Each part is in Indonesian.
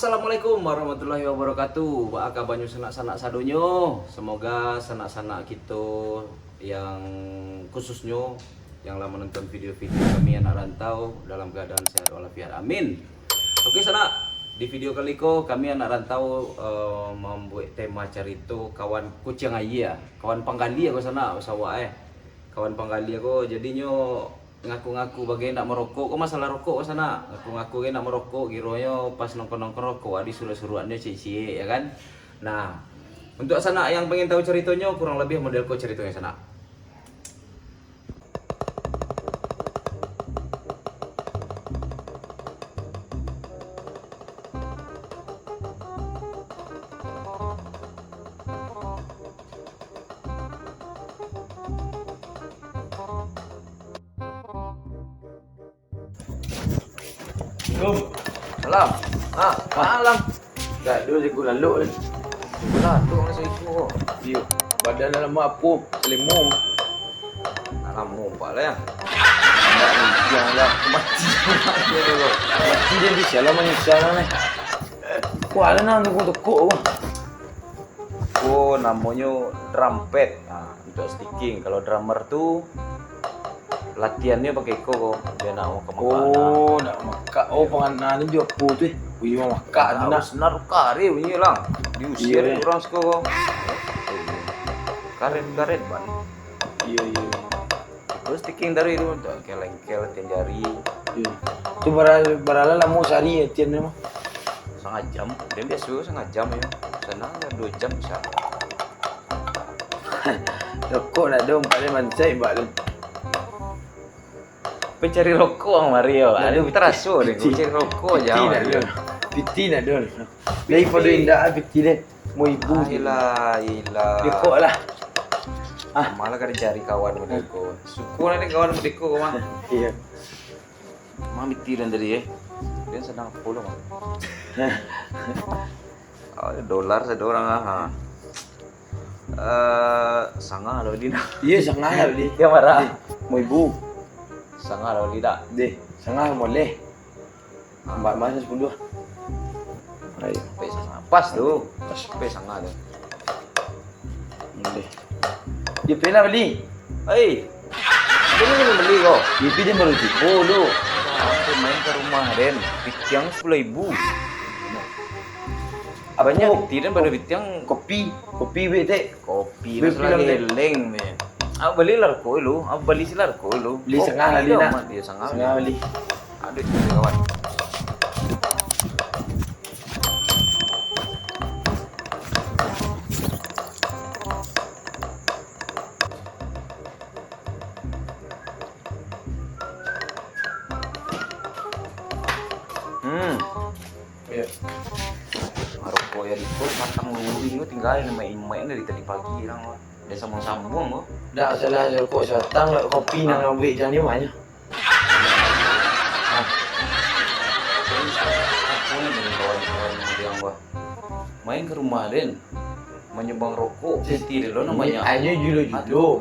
Assalamualaikum warahmatullahi wabarakatuh. Baka banyu sanak-sanak sadonyo. Semoga sanak-sanak kita yang khususnya yang lama menonton video-video kami anak rantau dalam keadaan sehat walafiat. Amin. Oke sanak, di video kali ko kami anak rantau membuat tema cerita kawan kucing ayah, kawan panggali aku sana usawa kawan panggali aku jadinya ngaku-ngaku bagai nak merokok. Kok masalah rokok sana ngaku-ngaku nak merokok gironya pas nongkrong-nongkrong rokok adi suruh-suruannya cie-cie ya kan. Nah untuk sana yang pengen tahu ceritanya kurang lebih model kok ceritanya sana. Salam. Malam. Dah dulu saya lalu ni. Sebelah tu orang saya ikut. Yo, badan dalam apa? Selimut. Alam mumpah lah ya. Janganlah mati. Mati dia bisa lah menyesal lah ni. Kuat lah nak tekuk apa? Oh namanya drum pad. Nah, untuk sticking. Kalau drummer tu latihannya pakai kok dia nak mau ke Oh, nak makak. Oh, penganan ni juga apa tu? Wih, mau makak tu nak. Senar kari bunyi lang. Diusir Iya. orang sekolah. Karet ban. Iya. Terus sticking dari itu untuk kelengkel latihan jari. Iya. Tu barala lah mau sehari ya tian ni mah. Setengah jam. Dia biasa setengah jam ya. Senang 2 jam bisa. Rokok nak dong, paling mancai bak tu. Pencari rokok ang Mario. Aduh teraso deh. Cari rokok aja. Piti nak dong. Daripada indah piti deh. Mau ibu. Ilah. Dekok lah. Malah kan cari kawan medeko. Syukur ada kawan medeko kau mah. Iya. Mah mitiran dari dia sedang puluh mah. Oh, dolar seorang sanga lo di Iya, sangat lah dia. dia marah. Mau ibu. Sanga lo di dak. Deh, sangat boleh. Mbak mana 10. Ayo. Pas tuh. Pas sanga deh. Boleh. Dia pernah beli. Hei. Ini beli kok. Dia baru tipu lu. Aku main ke rumah Den. Bitiang 10.000. Apanya? Tidak pada bitiang Kopi bete. kopi Beli masalah film, geleng men. Aku beli lah ko lu, aku beli sih lah ko lu. Beli setengah lah dia nak. Dia setengah. Sangat beli. Aduh kawan. Ya. Rokok ya di kos matang luri gua tinggalin sama imain dari tadi pagi orang dia sambung-sambung gua. Dah salah rokok satang lah kopi nang ambil jangan dia mana. Aku nih dengan kawan-kawan yang bilang gua main ke rumah Den menyumbang rokok jadi lo namanya. Ayo julo.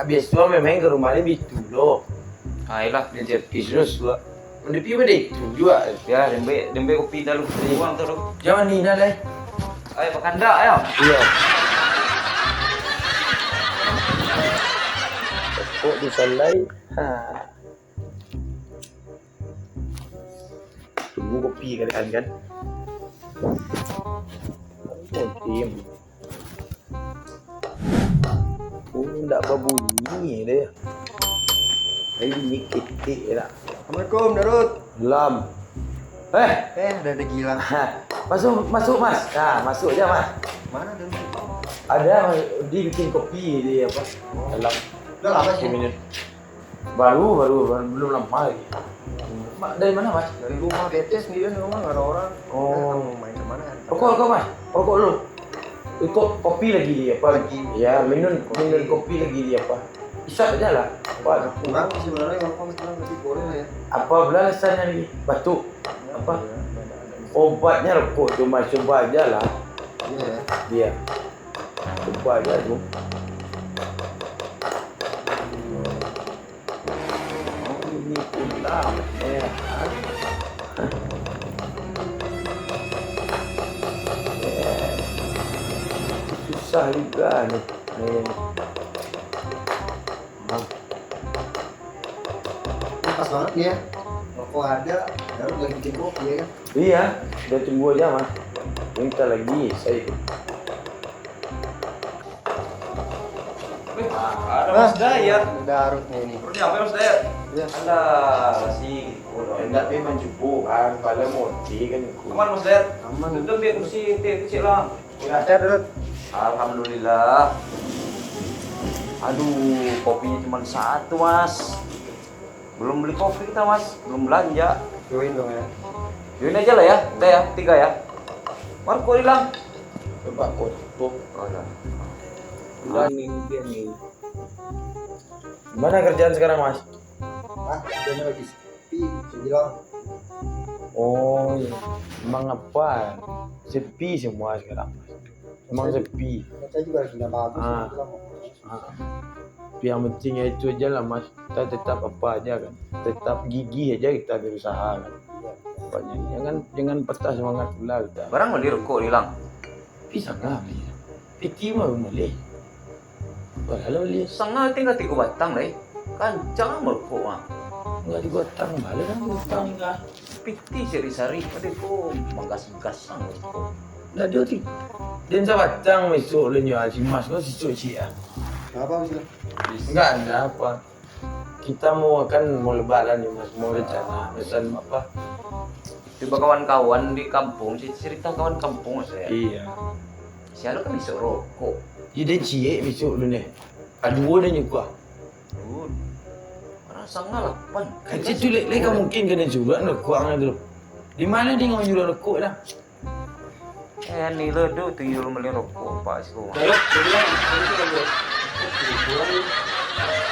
Biasa memang ke rumah ni bitu lo. Ayolah Dia terus gua. Mendepi pada itu juga. ya dembe kopi dah lu uang tuh. Jangan ni dah lah. Ayo pakanda ayo. Iya. Kok disalai? Tunggu kopi kali kan. Oh, tim. Oh, tak berbunyi dia. Ini bunyi ketik lah. Assalamualaikum Darut. Lam. Ada gilang. Masuk mas. Nah, masuk aja mas. Mana Darut? Ada dia bikin kopi dia apa? Dalam. Udah lama sih. Minum. Baru belum lama lagi. Dari mana mas? Dari rumah bete sendirian di rumah nggak ada orang. Oh. Mau main kemana kan? Rokok mas. Rokok lu. Ikut kopi lagi dia apa? Lagi. Ya minum kopi lagi dia apa? Bisa aja lah. Apa? Kurang sih sebenarnya kalau sekarang masih boleh lah ya. Apa belasannya lagi? Batuk. Apa? Obatnya rokok cuma coba aja lah. Iya ya. Dia. Coba aja tu. Oh ini pula. susah juga nih. Bang, Ini pas banget nih ya. Rokok ada, baru lagi bikin kopi ya kan. iya, udah tunggu aja mas. Minta lagi, saya ikut. Ada Mas Dayat. Darut nih ini. Perutnya apa Mas Dayat? Ya. Anda sih. Enggak memang cukup kan, pada moti kan cukup. Kemana Mas Dayat? Aman. Udah biar kursi teh kecil lah. Udah ada Darut. Alhamdulillah. Aduh, kopinya cuma satu Mas. Belum beli kopi kita Mas, belum belanja. Join dong ya. Join aja lah ya, udah ya, 3 ya. Marco hilang. Coba kok tutup. Oh ya. Ini dia nih. Gimana kerjaan sekarang mas? Ah, kerjanya lagi sepi, bilang. Oh, iya. Emang apa? Sepi semua sekarang mas. Emang sepi. Saya juga lagi nggak bagus. Ah. Bilang. Tapi yang penting ya itu aja lah mas. Kita tetap apa aja kan. Tetap gigih aja kita berusaha kan. Pokoknya jangan patah semangat pula kita. Barang beli rokok hilang. Bisa nggak beli? Piti mah beli. Kalau beli Sangat tinggal 3 batang lah. Kancang merokok mah. nggak digotang balik kan digotang nggak. Piti seri-seri, tadi tuh menggas-gas merokok. Nggak dia tuh. Dan sabatang besok lu jual si mas kau si cuci ya. Apa sih? Enggak ada apa. Kita mau lebaran nih mas, mau rencana pesan apa? Tiba kawan-kawan di kampung, cerita kawan kampung saya. Iya. Siapa kan bisa rokok. Jadi cie besok lu nih. Aduh dah nyuka. Duh, rasa ngalapan. Kecil tu lek kamu mungkin kena juga nak kuang dulu. Di mana dia ngau jual rokok dah? Nih lo tuh tuyul beli rokok pak sih.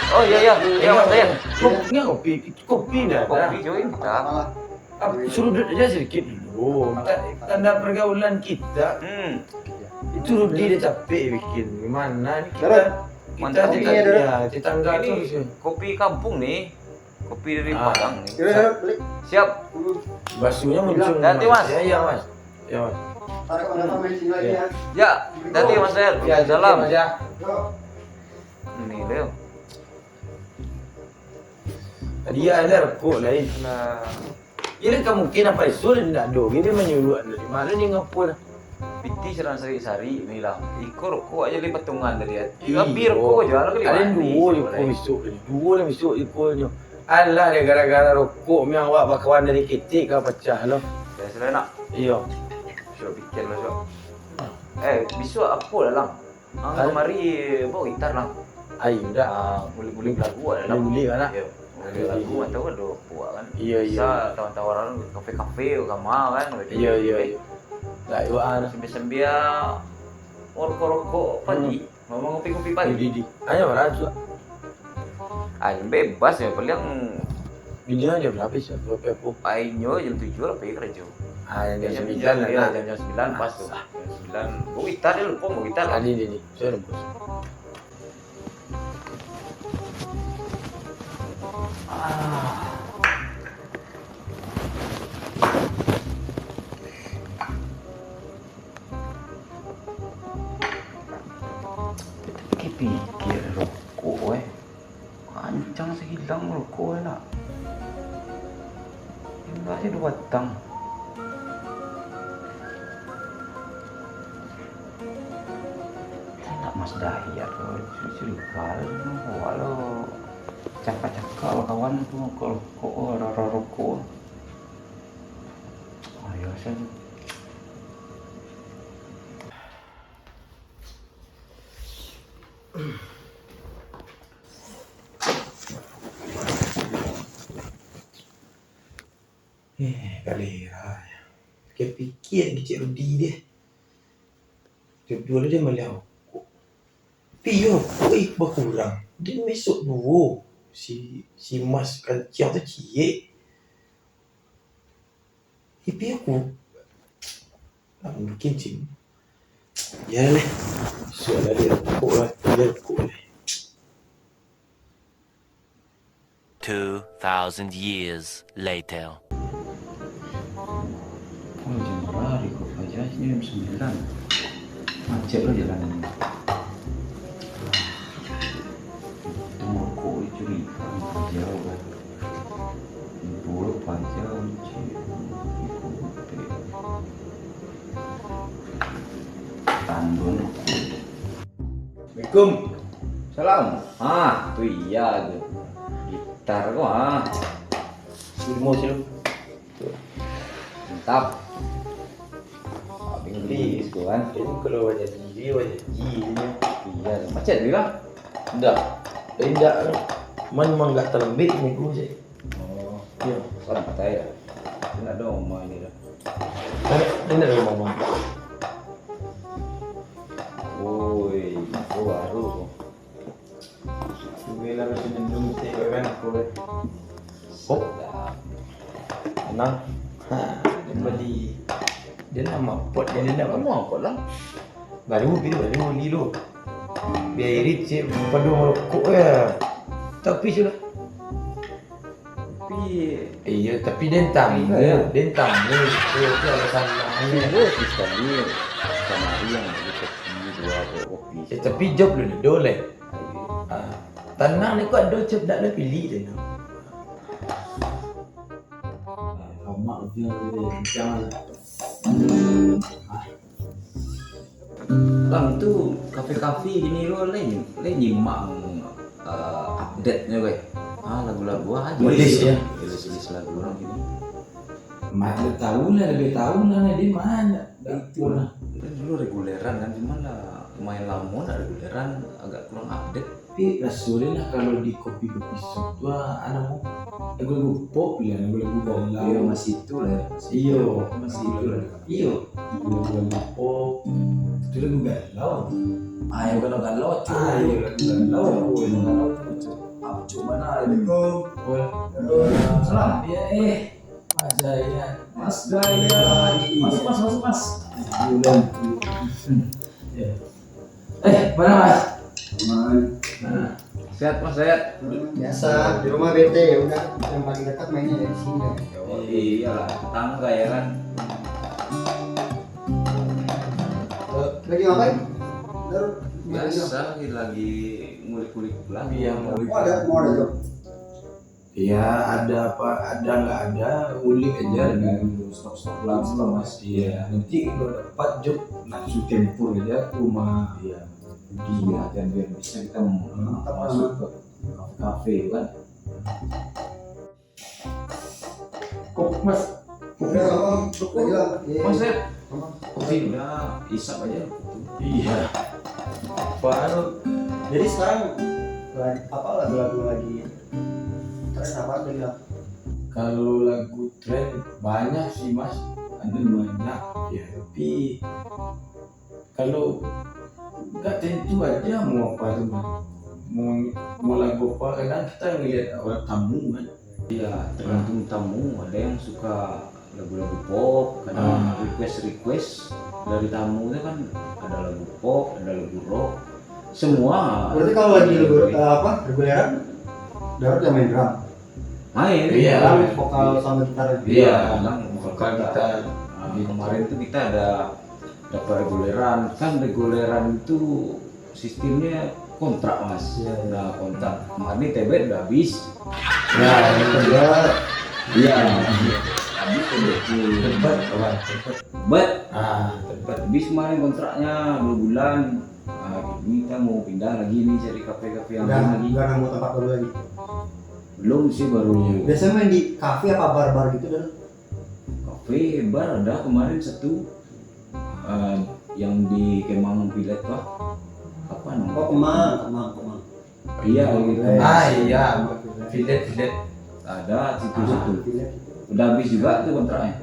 Oh iya mas Dayan. Enggak kopi dah. Kopi join kita. Malah. Suruh duduk aja sedikit dulu. Tanda pergaulan kita. Itu dia capek bikin. Gimana nih kita? Mantap Kita nih, ya tetangga Ini tuh. kopi kampung nih. Kopi dari Ah. Padang nih. Yaudah, beli. Siap. Basuhnya muncul. Ganti, Mas. Ya iya mas. Ya mas. Tarik mana main sini lagi ya. Ya, nanti mas Dayan. Ya Salam. aja. Yuk. Ini Leo. Dia ada rokok lain. Nah, Jadi mungkin apa itu tidak ada. Dia menyuruh dari mana dia ngapur. piti serang sari-sari bilang, ikut rokok aja lipat patungan dari dia. Iya. Bir rokok aja lo Ada dua ikut besok. Dua lah besok ikutnya. Alah dia gara-gara rokok yang awak bakawan dari ketik kau pecah loh. Ya sudah nak. Iya. Sudah pikir lah so. Besok apa lah lang? Hah? Kemari bawa gitar lang. Ayo dah. Muli-muli lagu ada lang. Beli kan lah. Iya. Muli lagu atau ada buat kan. Iya, iya, Bisa iya. tawaran kafe-kafe sama kan. Iya iya iya. Lah iwa ana. Sambil rokok pagi. Mau ngopi-ngopi pagi. Didi. Hanya berapa? Yang bebas ya, paling Video aja berapa sih? Berapa pun? painyo jam 7 lah pergi kerja. Jam Jam 9 9 lah. ya, jam 9 pas tuh. Jam 9. Gua gitar dia lupa mau gitar. Tadi ini. Saya rebus. Pikir rokok kancang sehilang rokok nak. Ini aja 2 batang. Enak Mas Dayat loh, curiga walau cakap-cakap kawan tuh kalau rokok. Ayo saya. Kali ya. Dia fikir kecil Rudi dia. Dua dia malah rokok. Piyo, berkurang. Dia besok dua. Si Mas kancing tu cie. Piyo aku. Nak mungkin cing. Ya lah. Soalnya dia rokok lah. Dia rokok lah. 2,000 years later. Oh jam berapa kok aja jam 9. Macet lo jalan ini. Kok curiga jauh kan? Buruk panjang Tandun. Assalamualaikum. Salam. Tuh iya tuh. Gitar kok Ilmu sih lu. Mantap. Abang beli kan. Ini kalau wajah gigi ini. Iya, macet bilang. Enggak. Enggak. Memang enggak terlebih ini gue sih. Oh, Iya. sekarang kata ya. Tidak ada omah ini dah. Ini ada mama. Woi, itu baru. Bila masih minum teh kan aku. Hop. Tenang. Dia beli. Dia nama pot dia nak Kamu apa lah? baru beli lu. Biar irit sih padu merokok ya. Tapi sudah. Tapi Iya, tapi dentang. Iya. Dentang. Itu alasan ini bos tadi sama hari yang beli kopi dua kopi. tapi job lu ni dole. Tenang ni kau ada job nak le pilih dia. Mak dia jangan. Bang tu kafe-kafe gini lo lain nyimak update nya gue. Lagu-lagu aja. List ya. List lagu orang gini. Mak dia tahu lah, lebih tahu lah dia mana. Itu lah. Dulu reguleran kan, cuman lah lumayan lama lah reguleran, agak kurang update. Tapi rasulnya lah kalau di kopi-kopi shop tu anak mau lagu pop ya, lagu galau. Masih itu lah. Iyo, Masih itu lah. iyo. Lagu pop. Itu lagu galau. Ayo kalau galau Ayo lagu galau. Cuma Assalamualaikum. Salam. Ya Mas Daya. Mas Daya. Mas. Bulan. Ya. Mana Mas? Nah, Sehat Mas, sehat. Biasa di rumah bete ya udah yang paling dekat mainnya ya di sini. Iyalah, tangga ya kan. Lagi ngapain? Baru Biasa lagi ngulik-ngulik lagi. Iya, mau ada job. iya ada apa? Ada nggak ada? Ulik aja dengan stok-stok lama Mas. Iya. Nanti kalau dapat job langsung tempur aja ke rumah. Iya. Dia dan biar bisa kita masuk ke kafe itu kan. Kok Mas? Udah abang, lagi lah. Mas, sehat. Kopi udah isap aja. Iya. Baru Jadi sekarang apa lagu-lagu lagi tren apa lagi lah? kalau lagu tren banyak sih Mas, ada banyak ya, tapi kalau nggak tentu aja mau apa tuh Mas, mau lagu apa, kadang kita ngeliat orang tamu kan. Iya, tergantung tamu. Ada yang suka lagu-lagu pop, kadang request dari tamu itu kan ada lagu pop, ada lagu rock, semua. Berarti kalau lagi reguleran, Daud yang main drum. Main. Iya. Drum, vokal sama gitar. Iya, kadang vokal kita. Kemarin tuh kita ada dapat reguleran. Kan reguleran itu sistemnya kontrak Mas. Iya. Nah kontrak. Kemarin ini TB udah habis. Ya, ini Kedua, Iya. Habis tempat kawan, tempat. But Tempat. habis kemarin kontraknya 2 bulan. Ini kita mau pindah lagi nih cari kafe-kafe yang lain lagi. udah nemu tempat baru lagi. Belum sih, baru Biasanya main di kafe apa bar-bar gitu dan kafe bar ada kemarin satu yang di Kemang Pilet Pak. Apa namanya? Kemang. Iya gitu. Iya, filet. Ada situ-situ. Udah habis juga tuh kontraknya.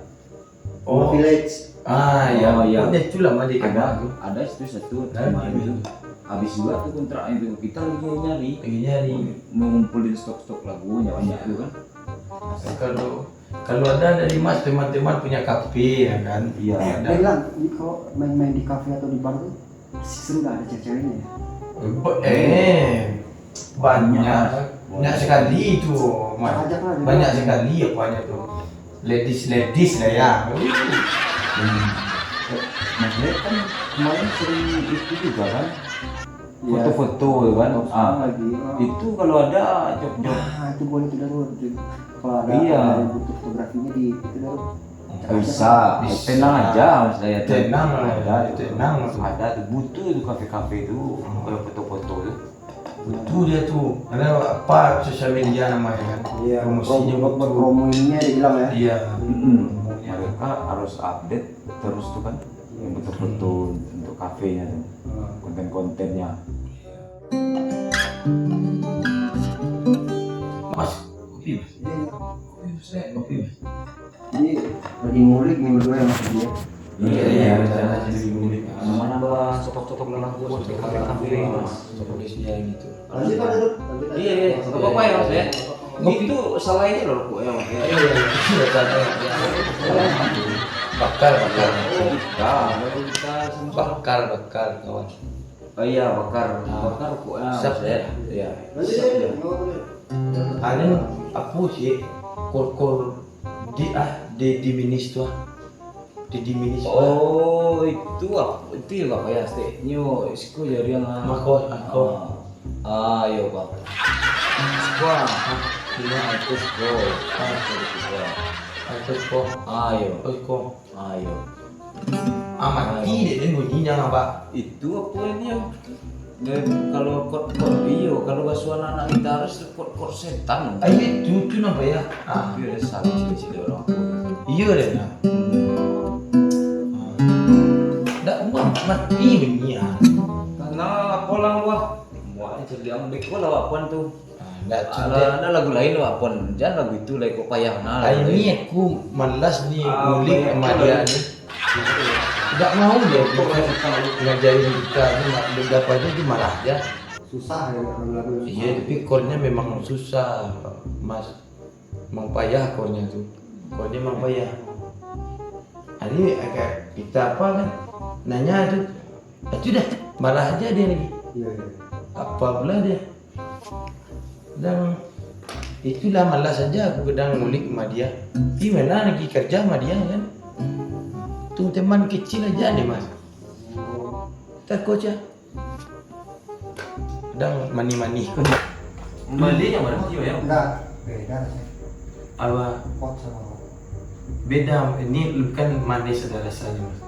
Oh, village. Iya. Oh, iya. Udah itu lama di Kemang. Ada situ satu kemarin itu. Habis juga tuh kontraknya itu. Kita lagi nyari Lagi nyari. mau ngumpulin stok-stok lagunya banyak itu kan. Kalau ada dari Mas teman-teman punya kafe ya kan. Iya. Dia bilang, ini kalau main-main di kafe atau di bar tuh asik seru nggak ada cewek-ceweknya ya? Banyak sekali itu Mas. Ajak lah. Banyak sekali ya banyak tuh. Ladies lah ya. Mas Ded kan kemarin sering itu juga kan, Iya. foto-foto kan. Lagi. Itu kalau ada job-job. Nah, itu buat itu Darul. Kalau ada Iya. yang butuh fotografinya di itu Darul. Bisa, tenang aja mas saya. Tenang lah, ada, tenang. ada tuh butuh itu kafe-kafe itu kalau foto-foto tuh. Itu dia tuh. Ada apa sosial media namanya kan? Iya. Promosinya Buat betul. promo ininya dia bilang ya. Iya. Mereka harus update terus tuh kan, yang foto-foto untuk kafenya tuh, konten-kontennya. Mas, kopi mas. Kopi mas. Jadi lagi ngulik nih berdua ya mas dia. Iya, rencana jadi mudik. Mana bahas stok-stok lelah buat di kafe-kafe mas. Kondisinya gitu. Lanjut Pak Darul. Lanjut aja. Iya, nggak apa-apa ya mas ya. Itu salah ini loh kok ya mas. Bakar. Kita Kawan. Oh iya bakar kok ya Siap, mas ya. Iya. Lanjut aja. Nggak boleh. Anu apa sih? Kor di diminish tuh. Di diminish. Oh itu apa ya steknya isku jadi yang Aku. ayo pak squad ini aku squad Aku kok. ayo Ayo. Amati deh bunyinya apa? itu apa ini ya dan kalau kot iyo kalau basuhan anak gitaris kot setan Ayo itu apa ya? itu ada salah sih orang Iya deh nah. Nggak mati bunyinya. karena apa lang wah muaknya jadi yang beko lah wapan tuh Nggak ada lagu lain wapan jangan lagu itu lah kok payah nah ini aku malas nih ngulik sama dia nih. Nggak mau dia ngajarin kita berapa aja dia marah aja. Susah ya lagu. Iya tapi chordnya memang susah mas. Memang payah chordnya tuh. Chordnya memang payah. Ini agak kita apa kan? Nanya tuh. Itu dah marah aja dia lagi. Iya. Apa pula dia? Dan itulah malas saja aku kadang ngulik sama dia. Gimana lagi kerja sama dia kan? Tuh teman kecil aja nih mas. Takut ya. Kadang mani-mani. kembalinya mana sih ya Enggak. Beda sih. Apa? Pot sama pot. Beda. Ini kan manis ada rasanya mas.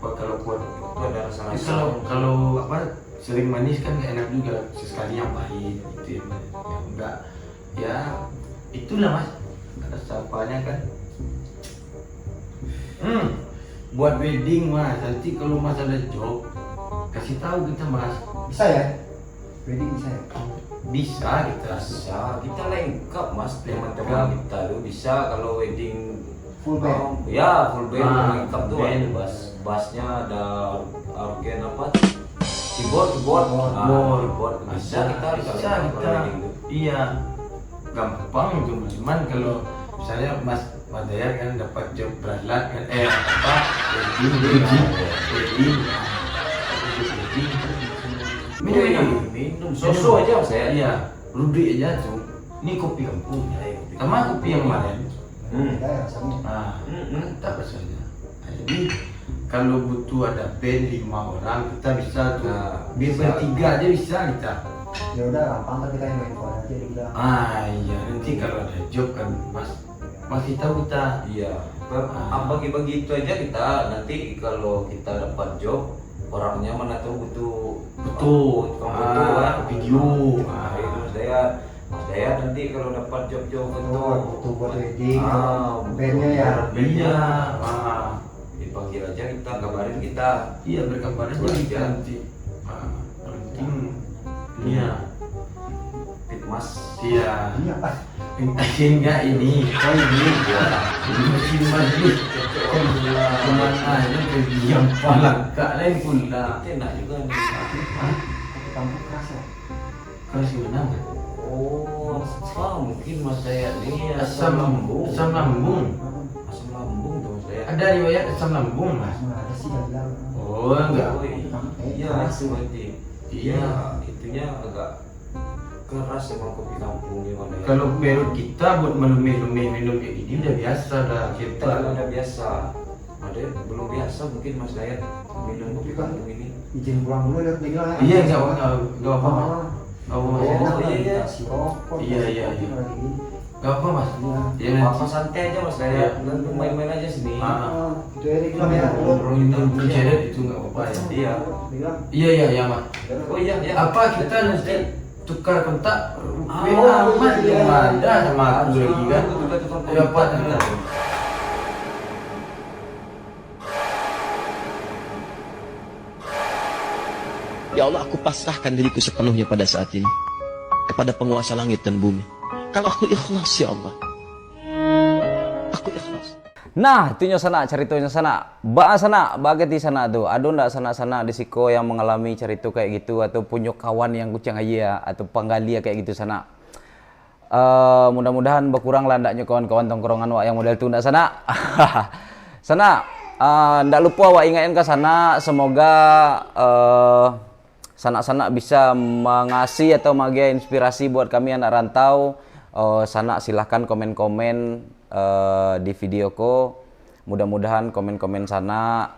Kalau kuat itu ada rasa Tapi kalau apa sering manis kan gak enak juga, sesekali yang pahit gitu ya, yang enggak ya itulah mas ada sampahnya kan. Buat wedding mas, nanti kalau mas ada job kasih tahu kita mas. Bisa ya? Wedding bisa ya? Bisa kita. bisa kita lengkap mas teman-teman kita tuh bisa kalau wedding Full band. ya full band lengkap tuh band. ada bassnya ada organ apa keyboard keyboard bisa kita bisa kalau kita. wedding tuh. Iya gampang itu mas. Cuman kalau misalnya mas Dayat kan dapat job beralat kan apa wedding minum susu aja mas ya iya rubi aja tuh. Ini kopi kampung sama kopi yang kemarin. Beda ya rasanya. Nah mantap rasanya. Nah, jadi kalau butuh ada band 5 orang kita bisa tuh. Nah, Biar bisa. bertiga aja bisa kita. Ya udah gampang kan kita yang main phone aja dibilang. Iya nanti kalau ada job kan mas masih tahu kita. iya bagi-bagi itu aja kita nanti kalau kita dapat job orangnya mana tahu butuh Betul. foto kan Video. nah itu Mas Daya nanti kalau dapat job-job foto Butuh buat wedding. Ah, Bandnya ya. Iya. dipanggil aja kita kabarin kita Iya berkabar aja Iya. kita nanti. Penting. Iya. Fitmas Iya. Ini apa? Akhirnya ini. Oh ini. Ini mesin majlis. Kemana ini kegiatan palangka lain pula. itu enak juga nih Kampung keras ya. Keras gimana? oh mungkin Mas Daya ini Asam lambung. Asam lambung. asam lambung tuh Mas Daya Ada riwayat asam lambung mas. Nah, ada sih yang bilang. Oh enggak. Oh, iya itu berarti Iya. itunya agak keras emang kopi kampungnya Mas Daya Kalau perut kita buat melumeh-lumeh minum kayak gini udah biasa dah kita. kita udah biasa Ada belum biasa mungkin Mas Dayat minum kopi kampung ini. Izin pulang dulu ya tinggal ya. Iya, enggak apa-apa Mas. Oh, iya. Si rokok. Iya. Lagi. Enggak apa Mas. Iya. Iya, Apa santai aja Mas Dayat, nanti main-main aja sini. Itu ya dibilang ya. Kalau minum ceret itu enggak apa-apa ya. Iya. Bilang. Iya Mas. Oh iya, ya. Apa kita nanti tukar kontak? Oh, Aman iya. ada sama aku lagi kan. Ya apa? Ya Allah, aku pasrahkan diriku sepenuhnya pada saat ini kepada penguasa langit dan bumi. Kalau aku ikhlas, ya Allah, aku ikhlas. Nah, itunya sana ceritanya sana. Sana, baget di sana tuh. Aduh ndak sana di siko yang mengalami cerita kayak gitu atau punya kawan yang kucing aja atau panggalia kayak gitu sana. Mudah-mudahan berkurang lah ndaknya kawan-kawan tongkrongan wak yang model itu ndak sana. Sana, ndak lupa wak ingatin ke sana, semoga sana bisa mengasih atau memberi inspirasi buat kami anak rantau. Sana silahkan komen-komen di videoku. Mudah-mudahan komen-komen sana,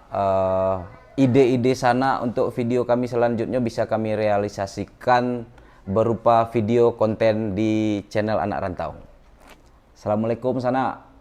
ide-ide sana untuk video kami selanjutnya bisa kami realisasikan berupa video konten di channel anak rantau. Assalamualaikum sana.